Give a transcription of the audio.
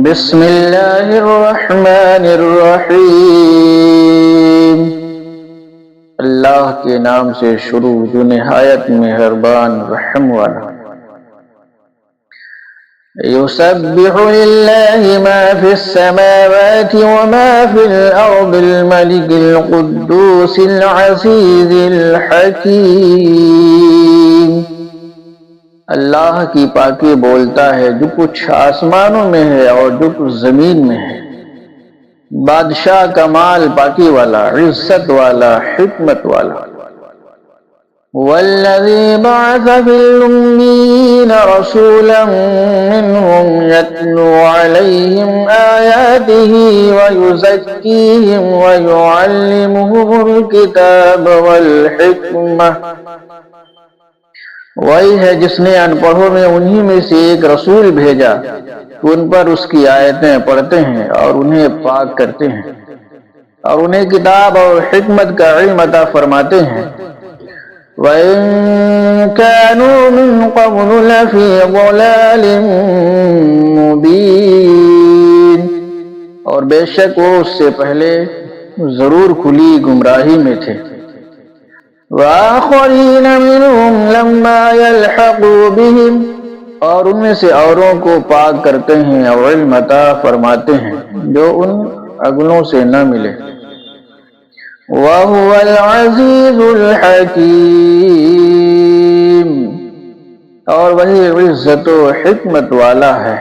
بسم اللہ الرحمن الرحیم، اللہ کے نام سے شروع جو نہایت مہربان رحم والا۔ یسبح للہ ما فی السماوات وما فی الارض الملک القدوس العزیز الحکیم۔ اللہ کی پاکی بولتا ہے جو کچھ آسمانوں میں ہے اور جو کچھ زمین میں ہے، بادشاہ کمال پاکی والا، عزت والا، حکمت والا۔ والذی بعث فی الأمین رسولا منہم یتلو علیہم آیاتہ ویزکیہم ویعلمہم الکتاب والحکمہ۔ وہی ہے جس نے ان پڑھوں میں انہی میں سے ایک رسول بھیجا کہ ان پر اس کی آیتیں پڑھتے ہیں اور انہیں پاک کرتے ہیں اور انہیں کتاب اور حکمت کا علم عطا فرماتے ہیں۔ وَإِن كَانُوا مِن قَبْلُ لَفِي ضَلَالٍ مُبِينٍ، اور بے شک وہ اس سے پہلے ضرور کھلی گمراہی میں تھے۔ وَآخَرِينَ مِنْهُمْ لَمَّا يَلْحَقُوا بِهِمْ، اور ان میں سے اوروں کو پاک کرتے ہیں اور علم عطا فرماتے ہیں جو ان اگلوں سے نہ ملے۔ وَهُوَ الْعَزِيزُ الْحَكِيمُ، اور وہی عزت و حکمت والا ہے۔